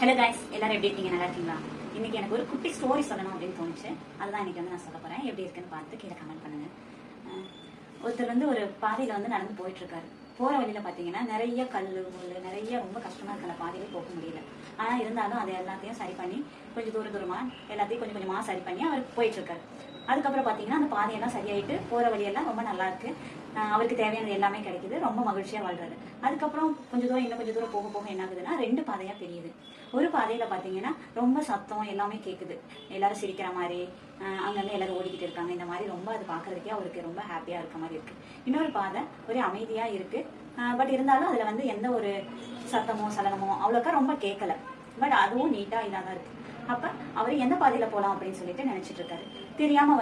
Hello guys, எல்லாரும் எப்படி இருக்கீங்க? நல்லா இருக்கீங்களா? இன்னைக்கு எனக்கு ஒரு குட்டி ஸ்டோரி சொல்லணும் அப்படின்னு தோணுச்சு. அதுதான் இன்னைக்கு நான் சொல்ல போறேன். எப்படி இருக்குன்னு பார்த்து கீழே கமெண்ட் பண்ணுங்க. ஒருத்தர் ஒரு பாதையில நடந்து போயிட்டு இருக்காரு. போற வழியில பாத்தீங்கன்னா நிறைய கல்லு முள்ளு, நிறைய ரொம்ப கஷ்டமா இருக்கு. அந்த பாதையிலே போக முடியல. ஆனா இருந்தாலும் அதை எல்லாத்தையும் சரி பண்ணி கொஞ்சம் தூரமா எல்லாத்தையும் கொஞ்சம் கொஞ்சமா சரி பண்ணி அவர் போயிட்டு இருக்காரு. அதுக்கப்புறம் பாத்தீங்கன்னா அந்த பாதையெல்லாம் சரியாயிட்டு போற வழியெல்லாம் ரொம்ப நல்லா இருக்கு. அவருக்கு தேவையானது எல்லாமே கிடைக்குது. ரொம்ப மகிழ்ச்சியா வாழ்றாரு. அதுக்கப்புறம் இன்னும் கொஞ்சம் தூரம் போக போக என்ன ஆகுதுன்னா 2 பாதையா தெரியுது. ஒரு பாதையில பாத்தீங்கன்னா ரொம்ப சத்தம் எல்லாமே கேக்குது. எல்லாரும் சிரிக்கிற மாதிரி, அங்கங்க எல்லாரும் ஓடிக்கிட்டு இருக்காங்க. இந்த மாதிரி ரொம்ப அது பாக்குறதுக்கே அவருக்கு ரொம்ப ஹாப்பியா இருக்க மாதிரி இருக்கு. இன்னொரு பாதை ஒரு அமைதியா இருக்கு. பட் இருந்தாலும் அதுல எந்த ஒரு சத்தமோ சலனமோ அவ்வளோக்கா ரொம்ப கேட்கல. பட் அதுவும் நீட்டா இதாதான் இருக்கு. அப்ப அவரு எந்த பாதையில போலாம் அப்படின்னு சொல்லிட்டு நினைச்சிட்டு இருக்காரு. தெரியாம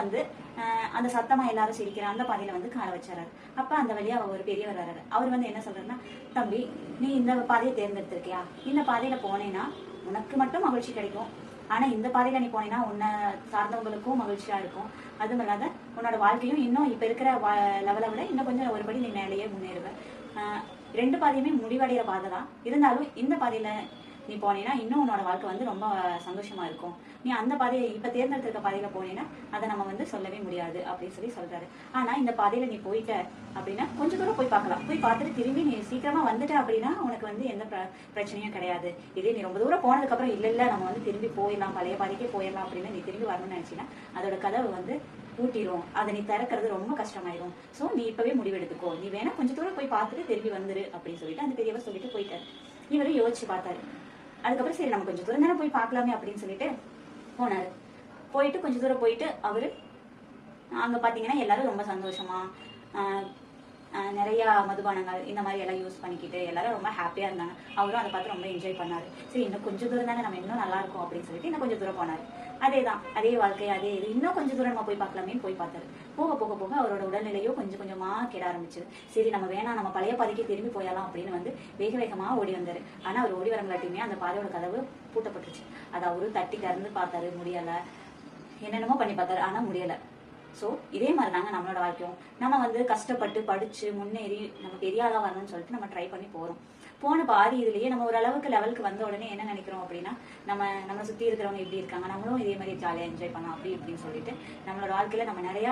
அந்த சத்தமா எல்லாரும் சிரிக்கிற அந்த பாதையில காலை வச்சாரு. அப்ப அந்த வழியா ஒரு பெரியவர் வர்றாரு. அவர் என்ன சொல்றாருன்னா, தம்பி, நீ இந்த பாதையை தேர்ந்தெடுத்திருக்கியா? இந்த பாதையில போனேன்னா உனக்கு மட்டும் மகிழ்ச்சி கிடைக்கும். ஆனா இந்த பாதையில நீ போனீங்கன்னா உன்னை சார்ந்தவங்களுக்கும் மகிழ்ச்சியா இருக்கும். அதுவும் இல்லாத உன்னோட வாழ்க்கையும் இன்னும் இப்ப இருக்கிற லெவலை விட இன்னும் கொஞ்சம் ஒருபடி நீ மேலேயே முன்னேறுவ. 2 பாதையுமே முடிவடைகிற பாதை தான். இருந்தாலும் இந்த பாதையில நீ போனீங்கன்னா இன்னும் உன்னோட வாழ்க்கை ரொம்ப சந்தோஷமா இருக்கும். நீ அந்த பாதையை இப்ப தேர்ந்தெடுத்திருக்க பாதையில போனீங்கன்னா அதை நம்ம சொல்லவே முடியாது அப்படின்னு சொல்றாரு. ஆனா இந்த பாதையில நீ போயிட்ட அப்படின்னா கொஞ்சம் தூரம் போய் பார்க்கலாம். போய் பார்த்துட்டு திரும்பி நீ சீக்கிரமா வந்துட்ட அப்படின்னா உனக்கு எந்த பிரச்சனையும் கிடையாது. இதே நீ ரொம்ப தூரம் போனதுக்கு அப்புறம் இல்ல நம்ம திரும்பி போயிடலாம், பழைய பாதைக்கே போயிடலாம் அப்படின்னு நீ திரும்பி வரணும்னு நினைச்சீங்கன்னா அதோட கதவு பூட்டிடும். அதை நீ திறக்கிறது ரொம்ப கஷ்டமாயிரும். சோ நீ இப்பவே முடிவெடுத்துக்கோ. நீ வேணா கொஞ்சம் தூரம் போய் பார்த்துட்டு திரும்பி வந்துரு அப்படின்னு சொல்லிட்டு அந்த பெரியவர் சொல்லிட்டு போயிட்டாரு. இவரு யோசிச்சு பார்த்தாரு. அதுக்கப்புறம் சரி நம்ம கொஞ்சம் தூரம் தானே போய் பார்க்கலாமே அப்படின்னு சொல்லிட்டு போனாரு. போயிட்டு கொஞ்சம் தூரம் போயிட்டு அவரு அங்க பாத்தீங்கன்னா எல்லாரும் ரொம்ப சந்தோஷமா நிறைய மதுபானங்கள் இந்த மாதிரி எல்லாம் யூஸ் பண்ணிக்கிட்டு எல்லாரும் ரொம்ப ஹாப்பியா இருந்தாங்க. அவரும் அதை பார்த்து ரொம்ப என்ஜாய் பண்ணாரு. சரி இன்னும் கொஞ்சம் தூரம் தானே, நம்ம இன்னும் நல்லா இருக்கும் அப்படின்னு சொல்லிட்டு இன்னும் கொஞ்சம் தூரம் போனாரு. அதேதான், அதே வாழ்க்கை, அதே இது. இன்னும் கொஞ்சம் தூரம் நம்ம போய் பார்க்கலாமே போய் பார்த்தாரு. போக போக போக அவரோட உடல்நிலையோ கொஞ்சம் கொஞ்சமா கெட ஆரம்பிச்சது. சரி நம்ம வேணாம், நம்ம பழைய பாதைக்கு திரும்பி போயலாம் அப்படின்னு வேக வேகமா ஓடி வந்தாரு. ஆனா அவர் ஓடி வரங்களாட்டியுமே அந்த பாதையோட கதவு பூட்டப்பட்டுருச்சு. அதை அவரு தட்டி திறந்து பார்த்தாரு, முடியல. என்னென்னமோ பண்ணி பார்த்தாரு, ஆனா முடியல. ஸோ இதே மாதிரி தாங்க நம்மளோட வாழ்க்கையும். நம்ம கஷ்டப்பட்டு படிச்சு முன்னேறி நம்ம பெரிய ஆளா வரணும்னு சொல்லிட்டு நம்ம ட்ரை பண்ணி போன பாதி இதுலயே நம்ம ஓரளவுக்கு லெவலுக்கு வந்த உடனே என்ன நினைக்கிறோம் அப்படின்னா, நம்ம சுத்தி இருக்கிறவங்க எப்படி இருக்காங்க, நம்மளும் இதே மாதிரி ஜாலியா என்ஜாய் பண்ணலாம் அப்படி இப்படின்னு சொல்லிட்டு நம்மளோட வாழ்க்கையில நம்ம நிறைய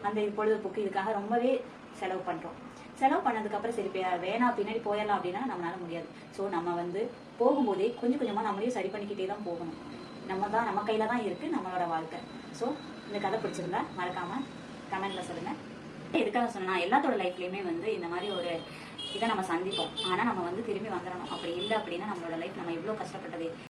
அந்த பொழுதுபோக்கு இதுக்காக ரொம்பவே செலவு பண்றோம். செலவு பண்ணதுக்கு அப்புறம் சரி வேணா பின்னாடி போயிடலாம் அப்படின்னா நம்மளால முடியாது. ஸோ நம்ம போகும்போதே கொஞ்சம் கொஞ்சமா நம்மளையும் சரி பண்ணிக்கிட்டே தான் போகணும். நம்ம கையில தான் இருக்கு நம்மளோட வாழ்க்கை. ஸோ இந்த கதை பிடிச்சிருந்தா மறக்காம கமெண்ட்ல சொல்லுங்க. எதுக்காக சொன்னா, எல்லாத்தோட லைஃப்லயுமே இந்த மாதிரி ஒரு இதை நம்ம சந்திப்போம். ஆனா நம்ம திரும்பி வந்துடணும். அப்படி இல்லை அப்படின்னா நம்மளோட லைஃப் நம்ம எவ்வளவு கஷ்டப்பட்டது